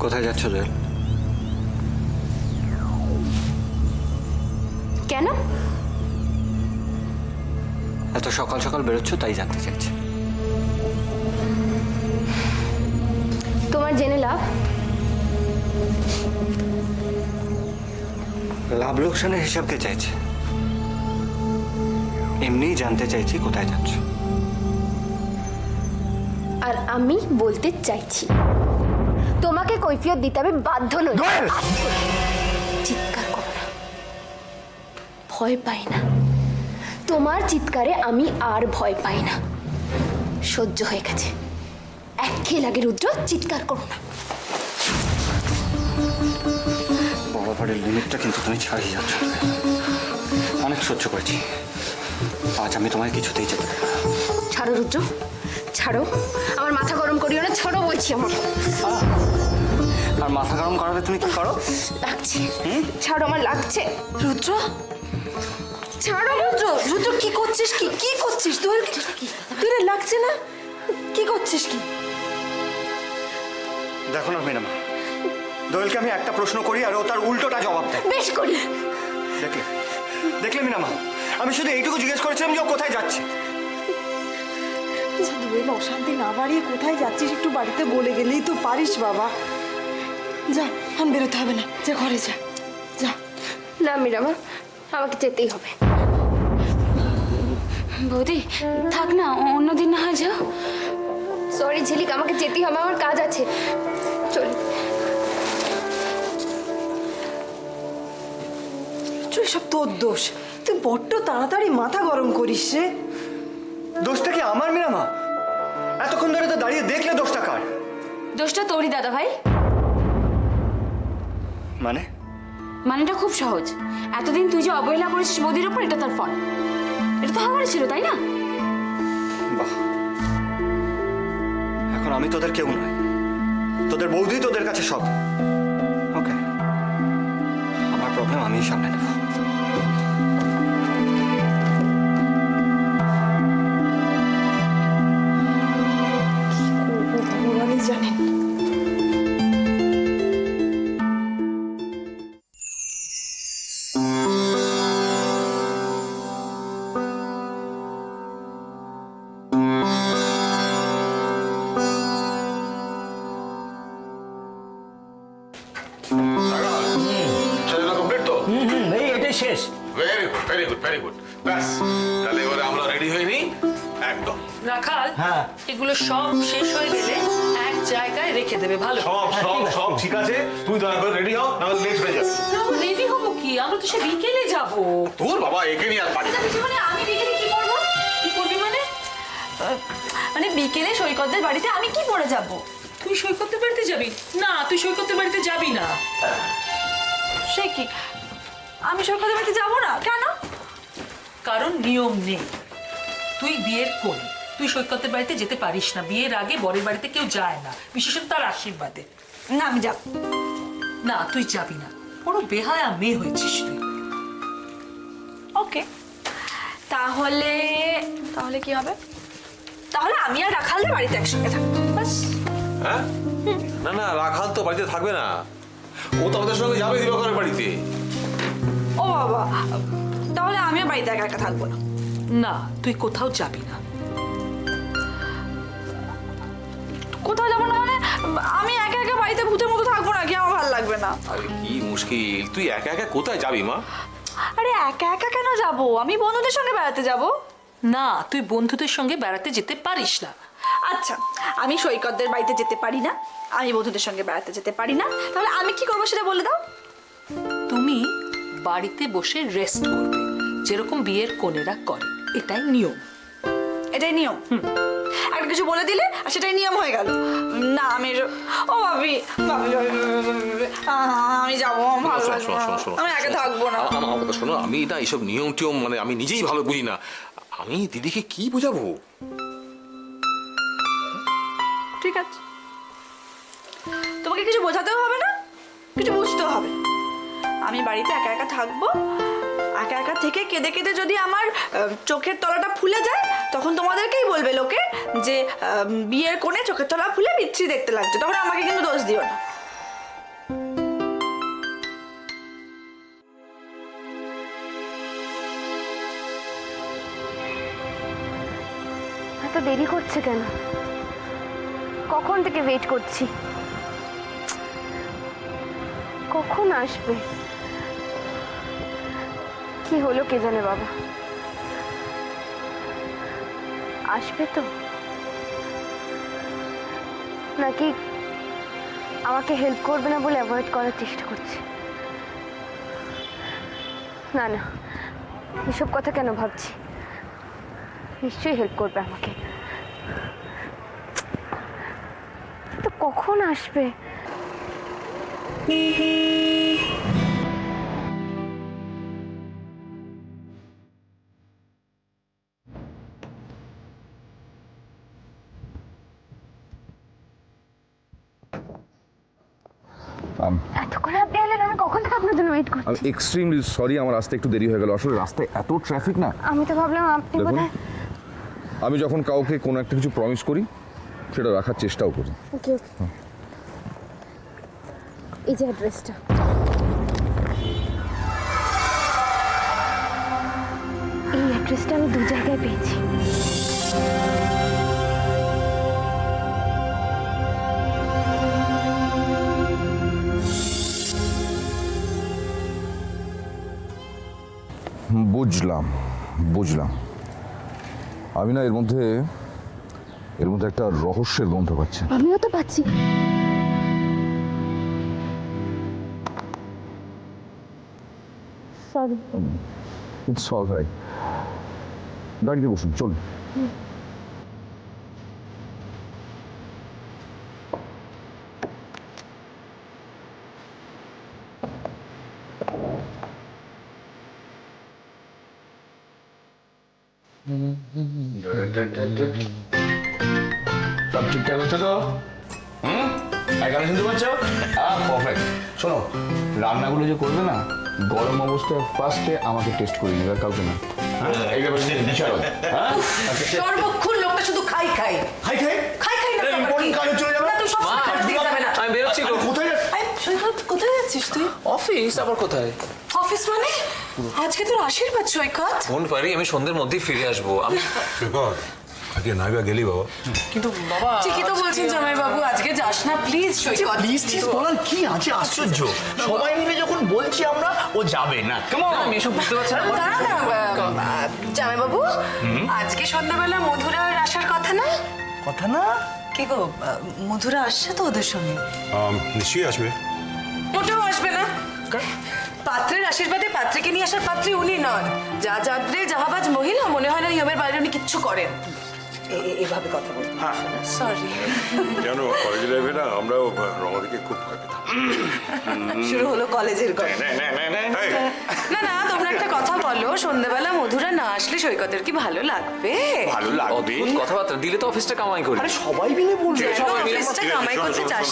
কোথায় যাচ্ছ দোয়েল? কেন? এত সকাল সকাল বেরোচ্ছ তাই জানতে চাইছি। তোমার জেনে লাভ? লাভ লোকসানের হিসাব কে চাইছে? এমনিই জানতে চাইছি কোথায় যাচ্ছ। আর আমি বলতে চাইছি তোমাকে কৈফিয়ত দিতে হবে বাধ্য নই। চিৎকার করো না, ভয় পাই না। তোমার চিৎকারে আমি আর ভয় পাই না, সহ্য হয়ে গেছে। একঘেয়ে লাগে রুদ্র, চিৎকার করো না। বরাবরের লিমিটটা কিন্তু তুমি ছাড়িয়ে যাচ্ছ। অনেক সহ্য করেছি, আজ আমি তোমায় কিছুতেই যেতে দেব না। ছাড়ো রুদ্র, ছাড়ো। আমার মাথা গরম করিও না, ছাড়ো বলছি। আমার আর মাথা গরম করাবে তুমি কি করো? লাগছে। ছাড়ো, আমার লাগছে। রুদ্র, ছাড়ো রুদ্র, রুদ্র কি করছিস? কি করছিস তুই? তুই লাগছে না? কি করছিস কি? দেখো না ম্যাডাম, দোয়েলকে আমি একটা প্রশ্ন করি আর ও তার উল্টোটা জবাব দেয়। বেশ করি। দেখলে মিনামা, আমি শুধু এইটুকু জিজ্ঞেস করেছিলাম যে ও কোথায় যাচ্ছে। দোয়েল, অশান্তি না বাড়িয়ে কোথায় যাচ্ছিস একটু বাড়িতে বলে গেলেই তো পারিস বাবা। যা, আমি বেরোতে হবে না, যা ঘরে যা। যা না মিরামা, আমাকে যেতেই হবে। বৌদি থাক না, অন্যদিন না হয় যাও। সরি ঝিলিক, আমাকে যেতেই হবে, আমার কাজ আছে। চল। তুই সব তোর দোষ। তুই বড্ড তাড়াতাড়ি মাথা গরম করিস রে। দোষটা কি আমার মিনামা? এতক্ষণ ধরে তো দাঁড়িয়ে দেখলে দোষটা কার? দোষটা তোরই দাদা ভাই। মানেটা খুব সহজ। এতদিন তুই যে অবহেলা করেছিস বৌদির ওপর, এটা তার ফল। এটা তো আমারই ছিল, তাই না? বাহ, এখন আমি তোদের কেউ নয়, তোদের বৌদি তোদের কাছে সব। ওকে, আমার প্রবলেম আমি সামনে নেব। ভগবানই জানেন। শেষ। Very good, very good, very good. ব্যাস, তাহলে এবারে আমরা রেডি হয়ে নিই একদম। রাখাল, এগুলো সব শেষ হয়ে গেলে এক জায়গায় রেখে দেবে। ভালো, সব সব সব ঠিক আছে। তুমি দয়া করে রেডি হও, না হলে লেট হয়ে যাবে। রেডি হবো কি? আমরা তো সে বিকেলে যাবো। তোর বাবা একে নিয়ে আর পারি না। মানে আমি বিকেলে কি করবো? কি করবি মানে? মানে বিকেলে সৈকতদের বাড়িতে আমি কি পরে যাব? তুই সৈকতের বাড়িতে যাবি? না, তুই সৈকতের বাড়িতে যাবি না। সে কি, আমি সৈকতের বাড়িতে যাবো না কেন? কারণ নিয়ম নেই। তুই বিয়ের করি, তুই সৈকতের বাড়িতে যেতে পারিস না। বিয়ের আগে বরের বাড়িতে কেউ যায় না, বিশেষত তার আশীর্বাদে। না, আমি যাব না, তুই যাবি না। বড় বেহায়া মেয়ে হয়েছিস তুই। ওকে, তাহলে তাহলে কি হবে? তাহলে আমি আর রাখালদের বাড়িতে একসঙ্গে থাকবো, বাস। হ্যাঁ? না না, রাখাল তো বাড়িতে থাকবে না, ও তো আমাদের সঙ্গে যাবে দিবাকরের বাড়িতে। ও বাবা, তাহলে আমিও বাড়িতে একা একা থাকবো না। না, তুই কোথাও যাবি না। কোথাও যাবো না মানে? আমি একা একা বাড়িতে ভূতের মতো থাকবো না, কি আমার ভালো লাগবে না। আরে কি মুশকিল, তুই একা একা কোথায় যাবি মা? আরে একা একা কেন যাব? আমি বন্ধুদের সঙ্গে বেড়াতে যাব। না, তুই বন্ধুদের সঙ্গে বেড়াতে যেতে পারিস না। আচ্ছা, আমি সৈকতদের বাড়িতে যেতে পারি না, আমি বন্ধুদের সঙ্গে বেড়াতে যেতে পারি না, তাহলে আমি কি করবো সেটা বলে দাও। তুমি বাড়িতে বসে রেস্ট করবে, যেরকম বিয়ের কনেরা করে। এটাই নিয়ম। এটাই নিয়ম? একটা কিছু বলে দিলে আর সেটাই নিয়ম হয়ে গেল। না আমি, ও ভাবি ভাবি আমি যাবো, ভালো লাগবে না, আমি একা থাকবো না। আমার কথা শোনো, আমি না এইসব নিয়ম টিয়ম মানে আমি নিজেই ভালো বুঝি না। আমি দিদিকে কি বোঝাবো? ঠিক আছে, তোমাকে কিছু বোঝাতেও হবে না, কিছু বুঝতেও হবে। আমি বাড়িতে একা একা থাকবো, একা একা থেকে কেঁদে কেঁদে যদি আমার চোখের তলাটা ফুলে যায়, তখন তোমাদেরকেই বলবে লোকে যে বিয়ের কোণে চোখের তলা ফুলে বিচ্ছিরি দেখতে লাগছে, তখন আমাকে কিন্তু দোষ দিও না। দেরি করছে কেন? কখন থেকে ওয়েট করছি, কখন আসবে? কি হলো কে জানে বাবা। আসবে তো, নাকি আমাকে হেল্প করবে না বলে অ্যাভয়েড করার চেষ্টা করছে? না না, এসব কথা কেন ভাবছি, নিশ্চয়ই হেল্প করবে আমাকে। তো কখন আসবে? এতক্ষণ আপনি এলেন, আমি কখন থেকে আপনার জন্য ওয়েট করছি। আমি এক্সট্রিমলি সরি, আমার আসতে একটু দেরি হয়ে গেল। আসলে রাস্তায় এত ট্রাফিক না। আমি তো ভাবলাম আপনি দেখুন, বোধহয়। আমি যখন কাউকে কোনো একটা কিছু প্রমিস করি সেটা রাখার চেষ্টাও করি। ওকে ওকে, এই যে অ্যাড্রেসটা। এই অ্যাড্রেসটা আমি 2 জায়গায় পেয়েছি। বুঝলাম বুঝলাম। আমি না এর মধ্যে একটা রহস্যের গন্ধ পাচ্ছি। আমিও তো পাচ্ছি। সরি। It's all right. গাড়িতে বসুন, চলুন। সব ঠিকঠাক হচ্ছে তো? এখানে শুনতে পাচ্ছ? পারফেক্ট। শোনো, রান্নাগুলো যে করবে না, গরম অবস্থায় ফার্স্টে আমাকে টেস্ট করে নেবে, কাউকে না। এই ব্যাপারটা চলো। সর্বক্ষণ লোকটা শুধু খাই খাই খাই খাই খাই খাই না। ইম্পর্টেন্ট কাজে চলে যাবে। না, তুই সব কাজ দিয়ে যাবে না। আমি বেরোচ্ছি গো। কোথায় যাচ্ছ? সৈকত, কোথায় যাচ্ছিস তুই? অফিস আবার কোথায়? অফিস মানে? আজকে তোর আশীর্বাদ সৈকত। ফোন পারি, আমি সন্ধ্যের মধ্যেই ফিরে আসবো। আমি আজকে নাইবা গেলি বাবা। কিন্তু বাবা ঠিকই তো বলছেন জামাই বাবু, আজকে যাস না প্লিজ সৈকত। প্লিজ বলার কি আছে? আশ্চর্য, সবাই মিলে যখন বলছি আমরা, ও যাবে না। কেমন? আমি এসব বুঝতে পারছি না। দাঁড়া না জামাই বাবু, আজকে সন্ধ্যাবেলা মধুরার আসার কথা না? কথা না? কে গো, মধুরা আসছে তো ওদের সঙ্গে? নিশ্চয়ই আসবে। মোটেও আসবে না। পাত্রের আশীর্বাদে পাত্রীকে নিয়ে আসার পাত্রী উনি নন। যা যাত্রে জাহাবাজ মহিলা, মনে হয় না নিয়মের বাইরে উনি কিচ্ছু করেন। এভাবে কথা বলতে সরি। জানো, কলেজে লাইফে না আমরাও রমাদিকে খুব ভয় পেতাম। শুরু হলো কলেজের গল্প। এই, না না, তোমরা একটা কথা বলো, সন্ধ্যাবেলা মধুরা না আসলে সৈকতের কি ভালো লাগবে? ভালো লাগবে। অদ্ভুত কথাবার্তা, দিলে তো অফিসটা কামাই করি। আরে সবাই মিলে বলবে। সবাই অফিসটা কামাই করতে চাস?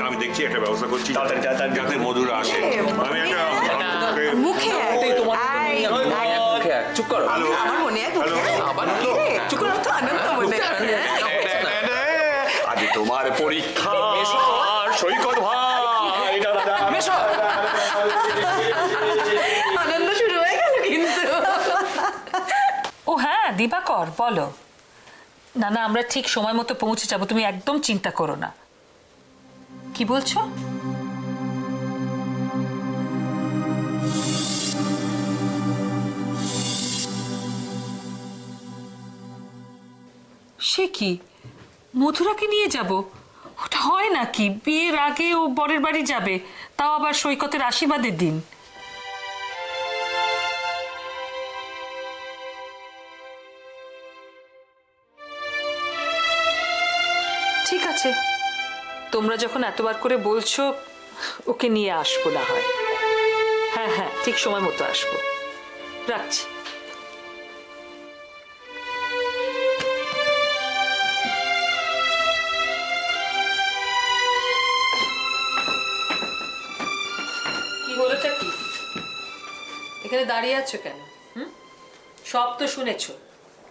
আমি দেখছি একটা ব্যবস্থা করছি যাতে মধুরা আসে। আমি একটা মুখে এই তোমার আয়, আয়। মুখে এক, চুপ করো। আমার মনে এক মুখে আবার কি রে? চুপ তো আনন্দ মনে। আজ তোমার পরীক্ষা সৈকত ভাই। মেশো। আনন্দ শুরু হয়ে গেল কিন্তু। ও হ্যাঁ দিবাকর, বলো। না না, আমরা ঠিক সময় মতো পৌঁছে যাবো, তুমি একদম চিন্তা করো না। কি বলছো? সে কি, মথুরাকে নিয়ে যাব? ওটা হয় নাকি? বিয়ের আগে ও বরের বাড়ি যাবে, তাও আবার সৈকতের আশীর্বাদের দিন। ঠিক আছে, তোমরা যখন এতবার করে বলছো, ওকে নিয়ে আসবো না হয়। হ্যাঁ হ্যাঁ, ঠিক সময় মতো আসবো। রাখছি। কি বলেটা কি? এখানে দাঁড়িয়ে আছো কেন? সব তো শুনেছো,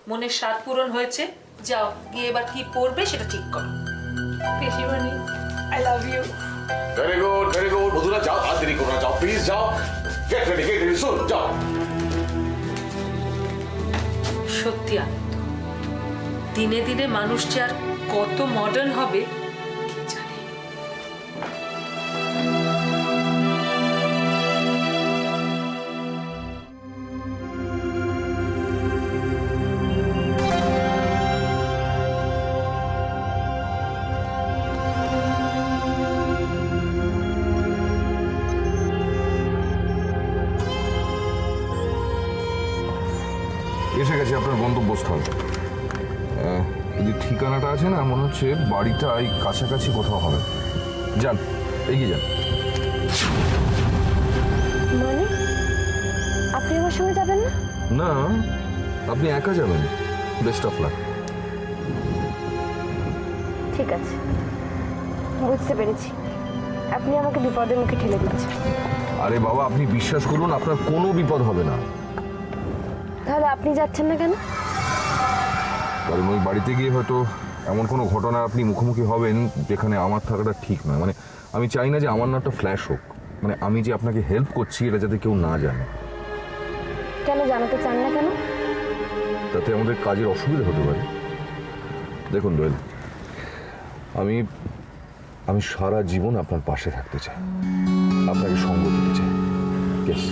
মনের স্বাদ পূরণ হয়েছে। যাও গিয়ে এবার কি পড়বে সেটা ঠিক করো। পেশিবানি, I love you. Very good, very good. Madhura যাও, আর দেরি করো না, যাও প্লিজ, যাও। গেট রেডি সুন, যাও। সত্যি আনন্দ, দিনে দিনে মানুষ যে আর কত মডার্ন হবে কে জানে। এসে গেছে আপনার গন্তব্যস্থল। এই যে ঠিকানাটা আছে না, মনে হচ্ছে বাড়িটা এই কাছাকাছি কোথাও হবে। যান, এগিয়ে যান। মানে আপনি আমার সঙ্গে যাবেন না? না, আপনি একা যাবেন। Best of luck. ঠিক আছে, বুঝতে পেরেছি আপনি আমাকে বিপদের মুখে ঠেলে দিচ্ছেন। আরে বাবা, আপনি বিশ্বাস করুন, আপনার কোনো বিপদ হবে না। তাহলে আপনি যাচ্ছেন না কেন? কারণ ওই বাড়িতে গিয়ে হয়তো এমন কোনো ঘটনা আপনি মুখোমুখি হবেন যেখানে আমার থাকাটা ঠিক নয়। মানে আমি চাই না যে আমার না একটা ফ্ল্যাশ হোক, মানে আমি যে আপনাকে হেল্প করছি এটা যাতে কেউ না জানে। কেন জানাতে চান না কেন? তাতে আমাদের কাজের অসুবিধা হতে পারে। দেখুন দোয়েল, আমি সারা জীবন আপনার পাশে থাকতে চাই, আপনাকে সঙ্গ দিতে চাই। ইয়েস,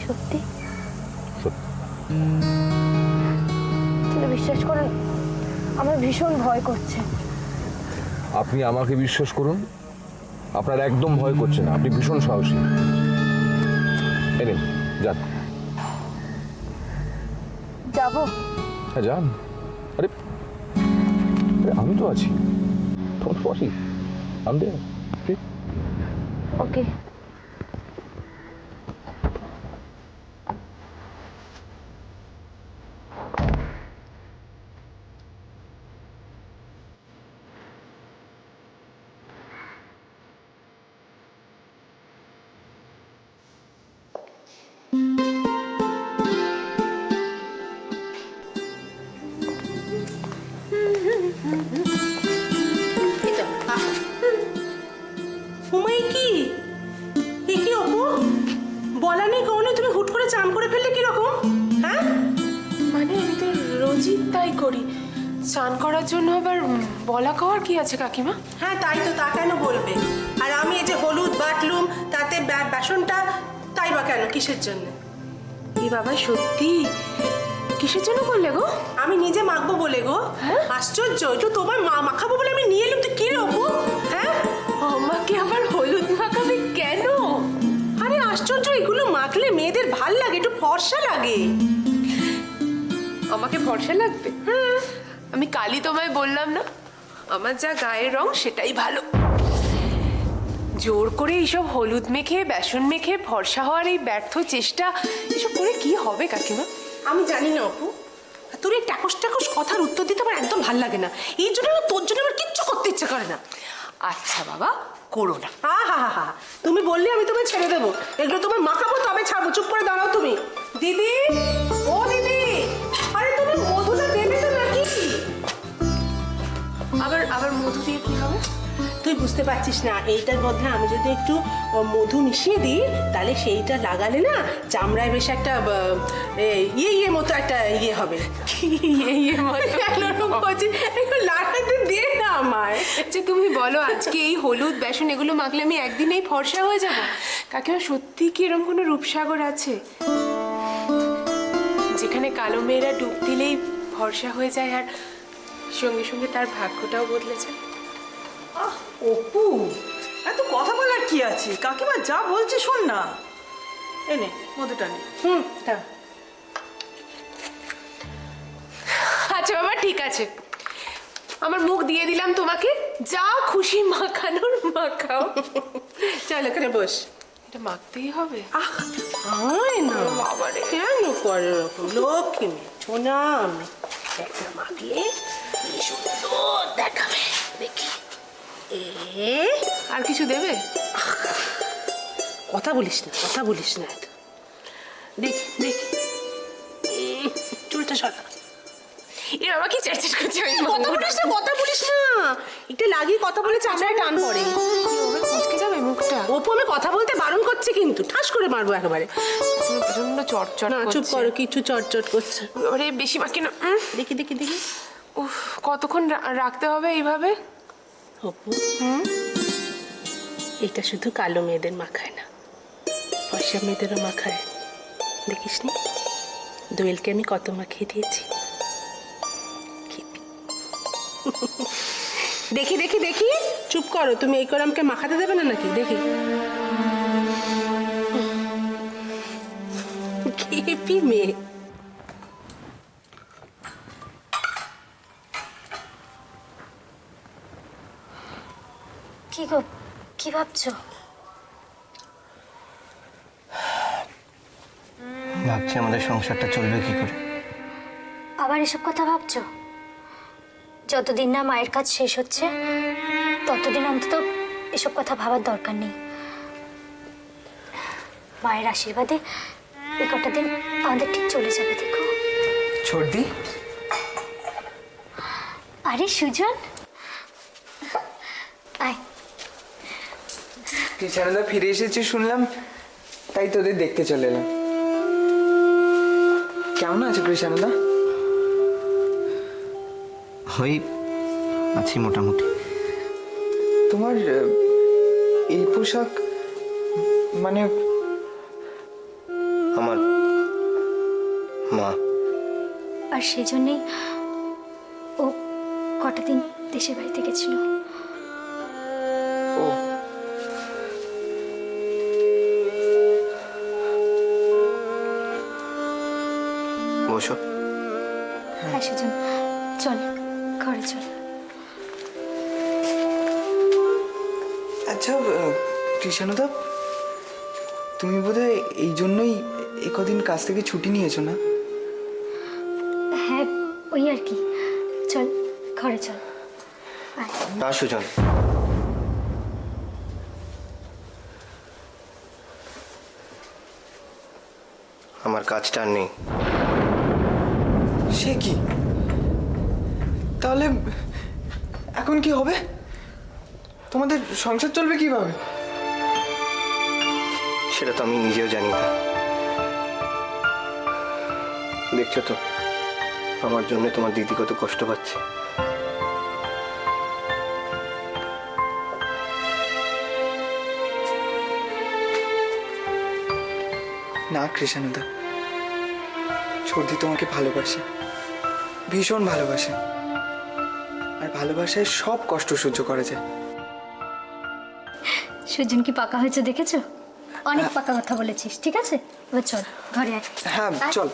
সত্যি? সত্যি। কিন্তু বিশ্বাস করুন, আমার ভীষণ ভয় করছে। আপনি আমাকে বিশ্বাস করুন, আপনার একদম ভয় করছে না, আপনি ভীষণ সাহসী। এনেন, যান। যাবো? হ্যাঁ, যান। আরে আমি তো আছি। Don't worry, I am there. Okay. উমাই কি এ কি অপু, বলা নেই কখনো তুমি হুট করে চান করে ফেললে কিরকম? হ্যাঁ, মানে আমি তো রোজই তাই করি। চান করার জন্য আবার বলা খাওয়ার কি আছে কাকিমা? হ্যাঁ তাই তো, তা কেন বলবে? আর আমি এই যে হলুদ বাটলুম, তাতে বেসনটা, তাই বা কেন, কিসের জন্য? এই বাবা সত্যি কিসের জন্য করলে গো? আমি নিজে মাখবো বলে গো। হ্যাঁ? আশ্চর্য, একটু তোমার মাখাবো বলে আমি নিয়ে এলাম, তো কি রে অপু? হ্যাঁ, আমাকে আবার হলুদ মাখাবে কেন? আরে আশ্চর্য, এগুলো মাখলে মেয়েদের ভাল লাগে, একটু ফর্সা লাগে। আমাকে ভরসা লাগবে? হ্যাঁ, আমি কালই তোমায় বললাম না আমার যা গায়ের রং সেটাই ভালো। জোর করে এইসব হলুদ মেখে বেসন মেখে ফর্সা হওয়ার এই ব্যর্থ চেষ্টা, এসব করে কি হবে কাকিমা? আমি জানি না অপু, তোর এই টাকস টাকস কথার উত্তর দিতে আমার একদম ভাল লাগে না। এই জন্য না, তোর জন্য আমার কিচ্ছু করতে ইচ্ছে করে না। আচ্ছা বাবা, করো না। হা হা হা হা, তুমি বললে আমি তোমায় ছেড়ে দেবো, এগুলো তোমার মাখাবো তবে ছাড়বো। চুপ করে দাঁড়াও তুমি। দিদি, ও দিদি, আরে তুমি মধুটা দেবে তো নাকি? আবার মধু দিয়ে কি হবে? তুই বুঝতে পারছিস না, এইটার মধ্যে আমি যদি একটু মধু মিশিয়ে দিই, তাহলে সেইটা লাগালে না চামড়ায় বেশ একটা ইয়ে মতো একটা ইয়ে হবে। লাগাতে দে না আমায়। যে তুমি বলো আজকে এই হলুদ বেসন এগুলো মাখলে আমি একদিনেই ফর্সা হয়ে যাব? কাকিমা সত্যি কি এরকম কোনো রূপসাগর আছে যেখানে কালো মেয়েরা ডুব দিলেই ফর্সা হয়ে যায় আর সঙ্গে সঙ্গে তার ভাগ্যটাও বদলে যায়? অপু, এত কথা বলার কি আছে? কাকিমা যা বলছে শোন না। এনে মধুটা নে। আচ্ছা বাবা, ঠিক আছে, আমার মুখ দিয়ে দিলাম তোমাকে, যা খুশি মাখানোর মাখাও। চল এখানে বস। এটা মাখতেই হবে? হয় না বাবারে, কেন করে ওরকম? লক্ষ্মী মেয়ে, সোনা আমি একটা মাখলে কি সুন্দর দেখাবে, দেখি। আর কিছু দেবে? কথা বলিস না, কথা বলিস না। দেখি দেখি, চুলটা সরা। এর বাবা কি চেঁচেট করছে? কথা বলিস না, কথা বলিস না। একটু লাগিয়ে কথা বলে চামড়ায় টান পড়ে। মুচকে যাবে মুখটা। অপু, আমি কথা বলতে বারণ করছে কিন্তু, ঠাস করে মারবো একেবারে। প্রচন্ড চটচট না চুপ করো, কিছু চটচট করছে। ওরে বেশি মাখি না। দেখি দেখি দেখি। উফ, কতক্ষণ রাখতে হবে এইভাবে? অপু, এটা শুধু কালো মেয়েদের মাখায় না, ফর্সা মেয়েদেরও মাখায়। দেখিস নি দোয়েলকে আমি কত মাখিয়ে দিয়েছি। দেখি দেখি দেখি, চুপ করো তুমি। এই করে আমাকে মাখাতে দেবে না নাকি? দেখি। খেপি মেয়ে। কি গো, কি ভাবছো? ভাবছি আমাদের সংসারটা চলবে কি করে। আবার এসব কথা ভাবছো? যতদিন না মায়ের কাজ শেষ হচ্ছে ততদিন অন্তত এসব কথা ভাবার দরকার নেই। মায়ের আশীর্বাদে এ কটা দিন আমাদের ঠিক চলে যাবে, দেখো। ছোটদি, আরে সুজন, আয়। কৃষ্ণদা ফিরে এসেছে শুনলাম, তাই তোদের দেখতে চলে এলাম। কেমন আছো কৃষ্ণদা? ওই আছি মোটামুটি। তোমার এই পোশাক মানে? আমার মা। আর সেই জন্যেই ও কটা দিন দেশের বাড়িতে গেছিল। ও, বসো। হ্যাঁ সুজন, চল ঘরে চল। আচ্ছা কৃষ্ণদা, তুমি বোধহয় এই জন্যই কদিন কাজ থেকে ছুটি নিয়েছো না? হ্যাঁ ওই আর কি, চল ঘরে চল। আয়। না সুজন, আমার কাজটা আর নেই। সে কি? তাহলে এখন কি হবে? তোমাদের সংসার চলবে কিভাবে? সেটা তো আমি নিজেও জানি না। দেখছো তো আমার জন্য তোমার দিদি কত কষ্ট পাচ্ছে। না কৃষ্ণদা, ছোটদি তোমাকে ভালোবাসে, ভীষণ ভালোবাসে। আর ভালোবাসায় সব কষ্ট সহ্য করা যায়। সুজন কি পাকা হয়েছে দেখেছো? অনেক পাকা কথা বলেছিস। ঠিক আছে, এবার চল ঘরে আয়। হ্যাঁ চল।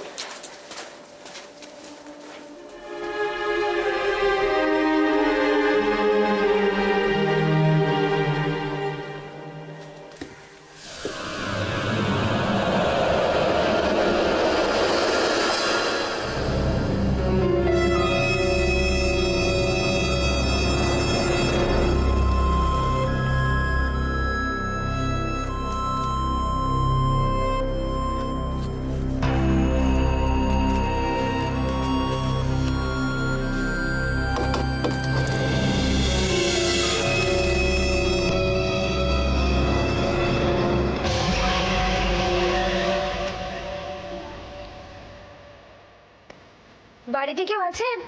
বাড়িতে কেউ আছেন?